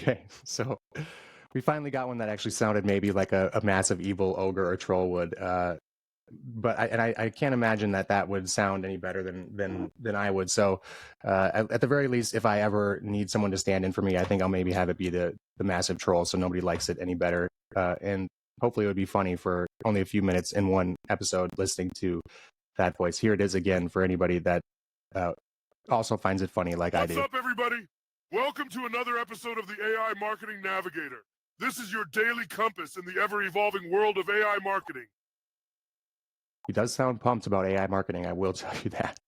Okay, so we finally got one that actually sounded maybe like a massive evil ogre or troll would. But I can't imagine that that would sound any better than I would. So at the very least, if I ever need someone to stand in for me, I think I'll maybe have it be the massive troll, so nobody likes it any better. And hopefully it would be funny for only a few minutes in one episode listening to that voice. Here it is again for anybody that uh, also finds it funny like I What's do. up, everybody? Welcome to another episode of the AI Marketing Navigator. This is your daily compass in the ever-evolving world of AI marketing. He does sound pumped about AI marketing, I will tell you that.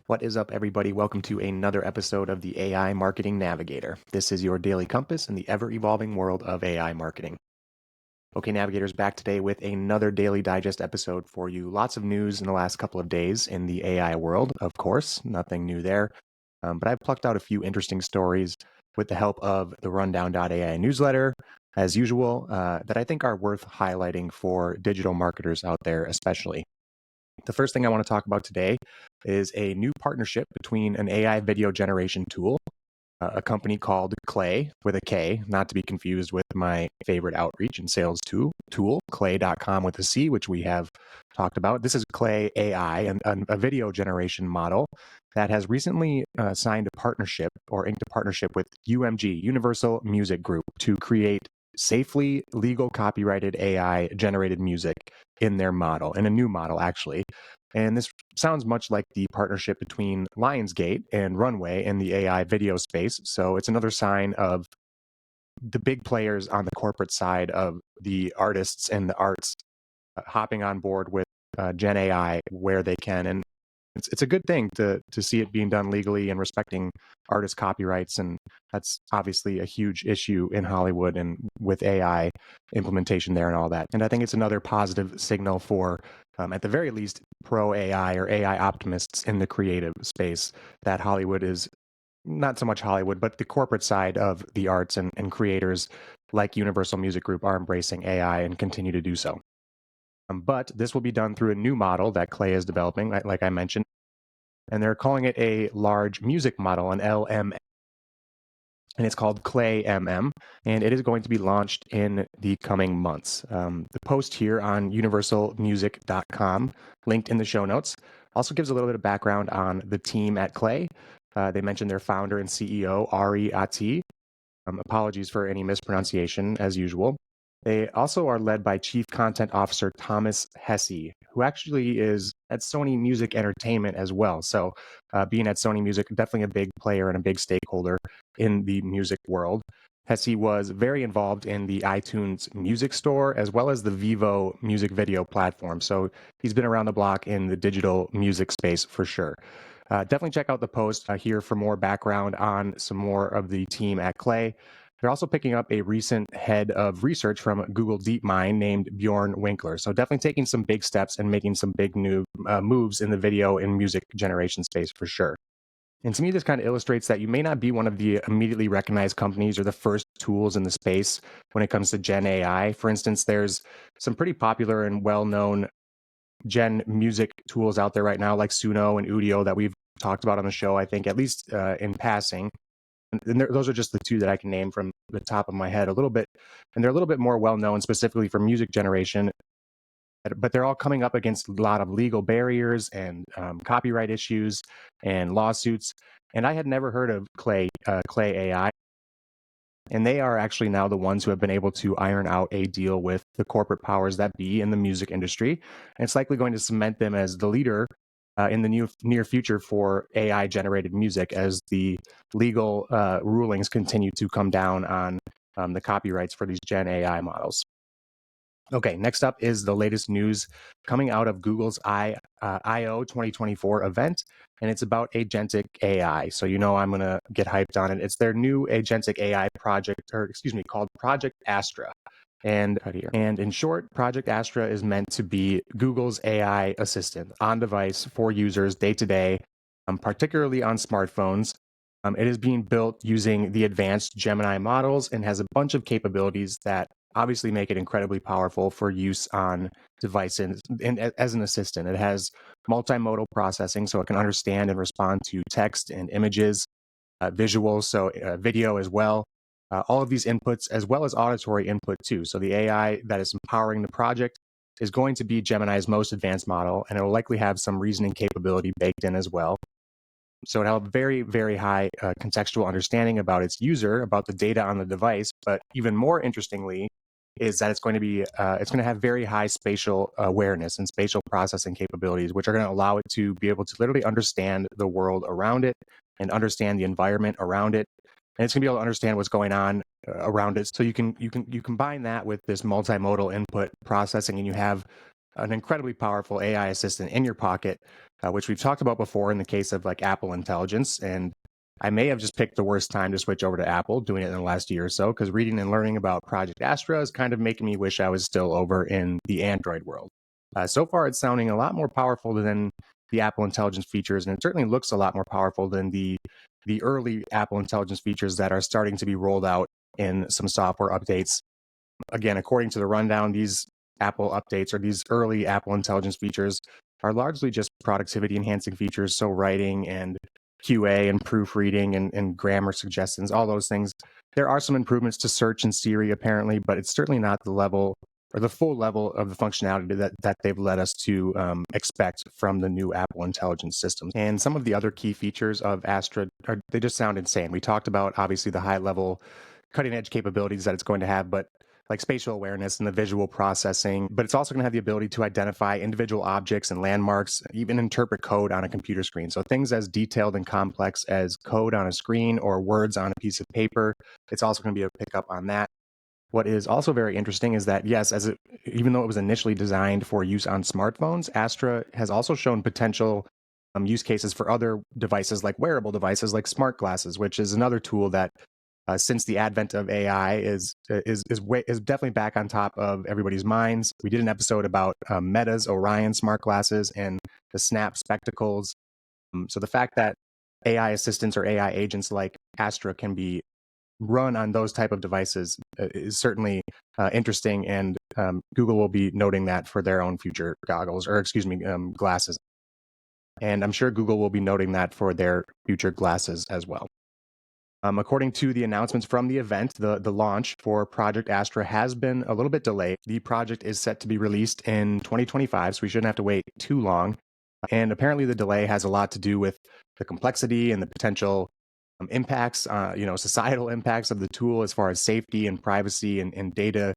What is up, everybody? Welcome to another episode of the AI Marketing Navigator. This is your daily compass in the ever-evolving world of AI marketing. Okay, Navigators, back today with another Daily Digest episode for you. Lots of news in the last couple of days in the AI world, of course. Nothing new there. But I've plucked out a few interesting stories with the help of the Rundown.ai newsletter, as usual, that I think are worth highlighting for digital marketers out there, especially. The first thing I want to talk about today is a new partnership between an AI video generation tool, a company called Klay with a K, not to be confused with my favorite outreach and sales tool, Klay.com with a C, which we have talked about. This is Klay AI, a video generation model that has recently signed a partnership or inked a partnership with UMG, Universal Music Group, to create safely legal copyrighted AI generated music in their model, in a new model, actually. And this sounds much like the partnership between Lionsgate and Runway in the AI video space. So it's another sign of the big players on the corporate side of the artists and the arts hopping on board with Gen AI where they can. And it's a good thing to see it being done legally and respecting artist copyrights, and that's obviously a huge issue in Hollywood and with AI implementation there and all that. And I think it's another positive signal for, at the very least, pro AI or AI optimists in the creative space, that Hollywood is not so much Hollywood, but the corporate side of the arts and creators like Universal Music Group are embracing AI and continue to do so. But this will be done through a new model that Klay is developing, like I mentioned, and they're calling it a large music model, an LM, and it's called Klay MM, and it is going to be launched in the coming months. The post here on universalmusic.com, linked in the show notes, also gives a little bit of background on the team at Klay. They mentioned their founder and CEO, Ari Ati. Apologies for any mispronunciation, as usual. They also are led by Chief Content Officer Thomas Hesse, who actually is at Sony Music Entertainment as well. So being at Sony Music, definitely a big player and a big stakeholder in the music world. Hesse was very involved in the iTunes Music Store as well as the Vivo music video platform. So he's been around the block in the digital music space for sure. Definitely check out the post here for more background on some more of the team at Klay. They're also picking up a recent head of research from Google DeepMind named Bjorn Winkler. So definitely taking some big steps and making some big new moves in the video and music generation space for sure. And to me, this kind of illustrates that you may not be one of the immediately recognized companies or the first tools in the space when it comes to Gen AI. For instance, there's some pretty popular and well-known Gen music tools out there right now, like Suno and Udio, that we've talked about on the show, I think, at least in passing. And those are just the two that I can name from the top of my head a little bit. And they're a little bit more well-known specifically for music generation, but they're all coming up against a lot of legal barriers and copyright issues and lawsuits. And I had never heard of Klay AI. And they are actually now the ones who have been able to iron out a deal with the corporate powers that be in the music industry. And it's likely going to cement them as the leader in the near future for AI generated music as the legal rulings continue to come down on the copyrights for these Gen AI models. Okay, next up is the latest news coming out of Google's I/O 2024 event, and it's about agentic AI. So you know I'm going to get hyped on it. It's their new agentic AI project, called Project Astra. And in short, Project Astra is meant to be Google's AI assistant on device for users day to day, particularly on smartphones, It is being built using the advanced Gemini models and has a bunch of capabilities that obviously make it incredibly powerful for use on devices and as an assistant. It has multimodal processing, so it can understand and respond to text and images, visuals, so video as well. All of these inputs, as well as auditory input too. So the AI that is empowering the project is going to be Gemini's most advanced model, and it will likely have some reasoning capability baked in as well. So it have very, very high contextual understanding about its user, about the data on the device. But even more interestingly, is that it's going to have very high spatial awareness and spatial processing capabilities, which are going to allow it to be able to literally understand the world around it and understand the environment around it. And it's going to be able to understand what's going on around it. So you combine that with this multimodal input processing, and you have an incredibly powerful AI assistant in your pocket, which we've talked about before in the case of like Apple Intelligence. And I may have just picked the worst time to switch over to Apple, doing it in the last year or so, because reading and learning about Project Astra is kind of making me wish I was still over in the Android world. So far, it's sounding a lot more powerful than the Apple Intelligence features, and it certainly looks a lot more powerful than the early Apple Intelligence features that are starting to be rolled out in some software updates. Again, according to the rundown, these Apple updates or these early Apple Intelligence features are largely just productivity enhancing features. So writing and QA and proofreading and grammar suggestions, all those things. There are some improvements to search and Siri apparently, but it's certainly not the level or the full level of the functionality that they've led us to expect from the new Apple Intelligence systems. And some of the other key features of Astra, they just sound insane. We talked about obviously the high level cutting edge capabilities that it's going to have, but like spatial awareness and the visual processing, but it's also going to have the ability to identify individual objects and landmarks, even interpret code on a computer screen. So things as detailed and complex as code on a screen or words on a piece of paper, it's also going to be able to pick up on that. What is also very interesting is that, yes, even though it was initially designed for use on smartphones, Astra has also shown potential use cases for other devices like wearable devices like smart glasses, which is another tool that since the advent of AI is definitely back on top of everybody's minds. We did an episode about Meta's Orion smart glasses and the Snap spectacles. So the fact that AI assistants or AI agents like Astra can be run on those type of devices is certainly interesting, and Google will be noting that for their own future glasses. And I'm sure Google will be noting that for their future glasses as well. According to the announcements from the event, the launch for Project Astra has been a little bit delayed. The project is set to be released in 2025, so we shouldn't have to wait too long. And apparently the delay has a lot to do with the complexity and the potential impacts, societal impacts of the tool as far as safety and privacy and data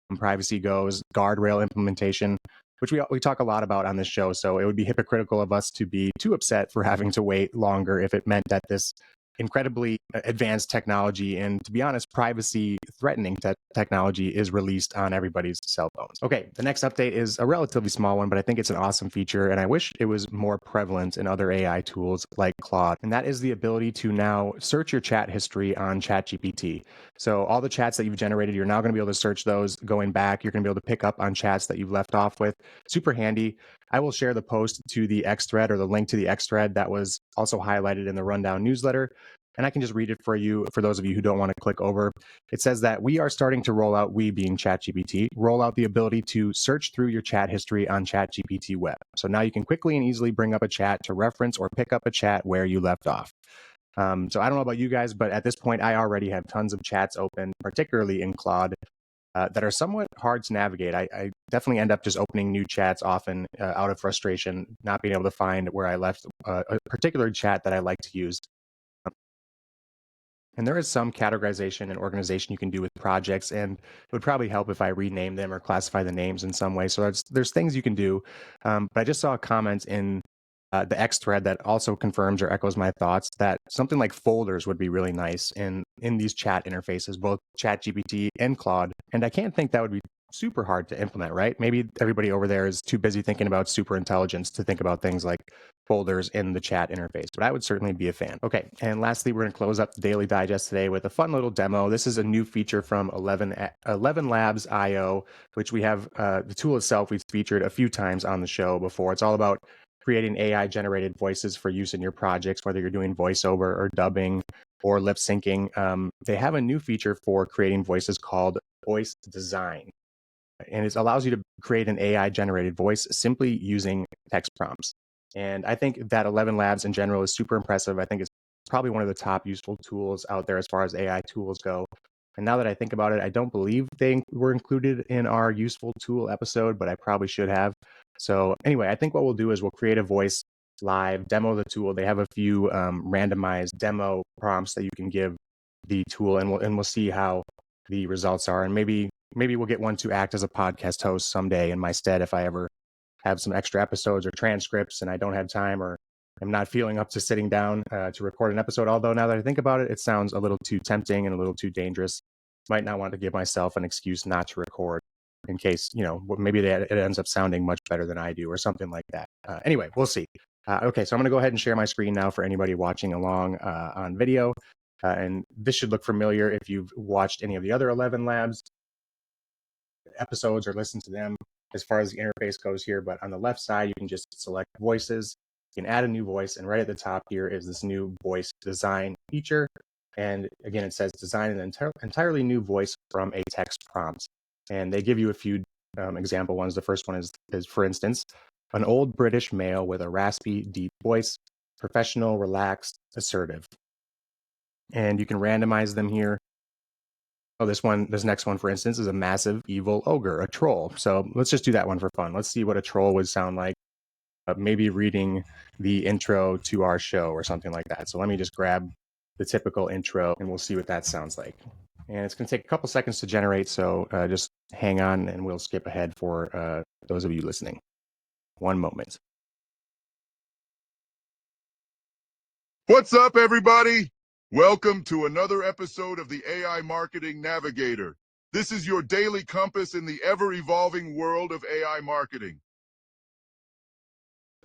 and privacy goes, guardrail implementation, which we talk a lot about on this show. So it would be hypocritical of us to be too upset for having to wait longer if it meant that this incredibly advanced technology and, to be honest, privacy threatening technology is released on everybody's cell phones. Okay, the next update is a relatively small one, but I think it's an awesome feature, and I wish it was more prevalent in other AI tools like Claude, and that is the ability to now search your chat history on ChatGPT. So all the chats that you've generated, you're now going to be able to search those going back. You're going to be able to pick up on chats that you've left off with. Super handy. I will share the post to the X thread or the link to the X thread that was also highlighted in the Rundown newsletter. And I can just read it for you, for those of you who don't want to click over. It says that we are starting to roll out, we being ChatGPT, roll out the ability to search through your chat history on ChatGPT Web. So now you can quickly and easily bring up a chat to reference or pick up a chat where you left off. So I don't know about you guys, but at this point, I already have tons of chats open, particularly in Claude, that are somewhat hard to navigate. I definitely end up just opening new chats often out of frustration, not being able to find where I left a particular chat that I like to use. And there is some categorization and organization you can do with projects, and it would probably help if I rename them or classify the names in some way. So there's things you can do. But I just saw a comment in the X thread that also confirms or echoes my thoughts that something like folders would be really nice in these chat interfaces, both ChatGPT and Claude. And I can't think that would be super hard to implement, right? Maybe everybody over there is too busy thinking about super intelligence to think about things like folders in the chat interface, but I would certainly be a fan. Okay, and lastly, we're going to close up the Daily Digest today with a fun little demo. This is a new feature from 11 Labs IO, which we have, the tool itself we've featured a few times on the show before. It's all about creating AI generated voices for use in your projects, whether you're doing voiceover or dubbing or lip syncing, they have a new feature for creating voices called voice design. And it allows you to create an AI generated voice simply using text prompts. And I think that 11 Labs in general is super impressive. I think it's probably one of the top useful tools out there as far as AI tools go. And now that I think about it, I don't believe they were included in our useful tool episode, but I probably should have. So anyway, I think what we'll do is we'll create a voice live, demo the tool. They have a few randomized demo prompts that you can give the tool, and we'll see how the results are. And maybe we'll get one to act as a podcast host someday in my stead if I ever have some extra episodes or transcripts and I don't have time, or I'm not feeling up to sitting down to record an episode. Although now that I think about it, it sounds a little too tempting and a little too dangerous. Might not want to give myself an excuse not to record in case, maybe it ends up sounding much better than I do or something like that. Anyway, we'll see. Okay, so I'm going to go ahead and share my screen now for anybody watching along on video. And this should look familiar if you've watched any of the other 11 Labs episodes or listened to them as far as the interface goes here. But on the left side, you can just select voices. You can add a new voice. And right at the top here is this new voice design feature. And again, it says design an entirely new voice from a text prompt. And they give you a few example ones. The first one is, for instance, an old British male with a raspy, deep voice, professional, relaxed, assertive. And you can randomize them here. Oh, this next one, for instance, is a massive evil ogre, a troll. So let's just do that one for fun. Let's see what a troll would sound like, maybe reading the intro to our show or something like that. So let me just grab the typical intro and we'll see what that sounds like. And it's going to take a couple seconds to generate, so just hang on and we'll skip ahead for those of you listening. One moment. What's up, everybody? Welcome to another episode of the AI Marketing Navigator. This is your daily compass in the ever-evolving world of AI marketing.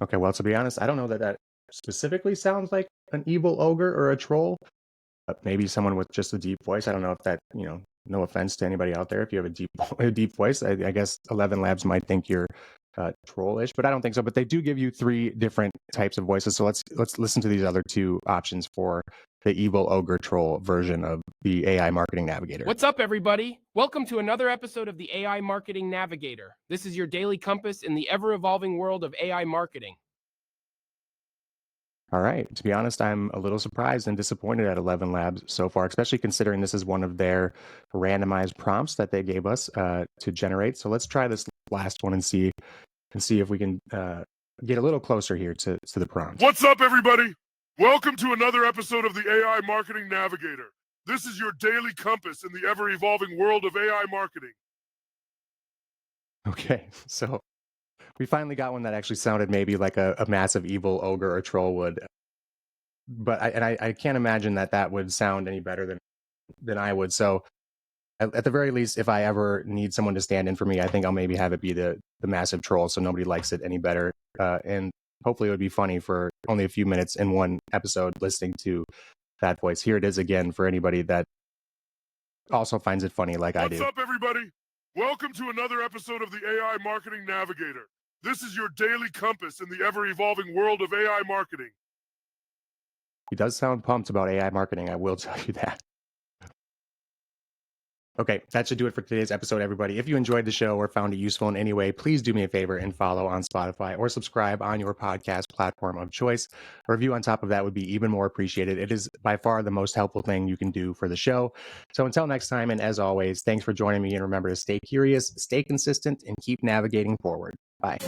Okay, well, to be honest, I don't know that specifically sounds like an evil ogre or a troll. Maybe someone with just a deep voice. I don't know if that, no offense to anybody out there. If you have a deep voice, I guess 11 Labs might think you're trollish, but I don't think so. But they do give you 3 different types of voices. So let's listen to these other 2 options for the evil ogre troll version of the AI Marketing Navigator. What's up, everybody? Welcome to another episode of the AI Marketing Navigator. This is your daily compass in the ever-evolving world of AI marketing. All right. To be honest, I'm a little surprised and disappointed at 11 Labs so far, especially considering this is one of their randomized prompts that they gave us to generate. So let's try this last one and see if we can get a little closer here to the prompt. What's up, everybody? Welcome to another episode of the AI Marketing Navigator. This is your daily compass in the ever-evolving world of AI marketing. Okay, so we finally got one that actually sounded maybe like a massive evil ogre or troll would. But I can't imagine that would sound any better than I would. So at the very least, if I ever need someone to stand in for me, I think I'll maybe have it be the massive troll, so nobody likes it any better. And hopefully it would be funny for only a few minutes in one episode listening to that voice. Here it is again for anybody that also finds it funny like I do. What's up, everybody? Welcome to another episode of the AI Marketing Navigator. This is your daily compass in the ever-evolving world of AI marketing. He does sound pumped about AI marketing, I will tell you that. Okay, that should do it for today's episode, everybody. If you enjoyed the show or found it useful in any way, please do me a favor and follow on Spotify or subscribe on your podcast platform of choice. A review on top of that would be even more appreciated. It is by far the most helpful thing you can do for the show. So until next time, and as always, thanks for joining me, and remember to stay curious, stay consistent, and keep navigating forward. Bye.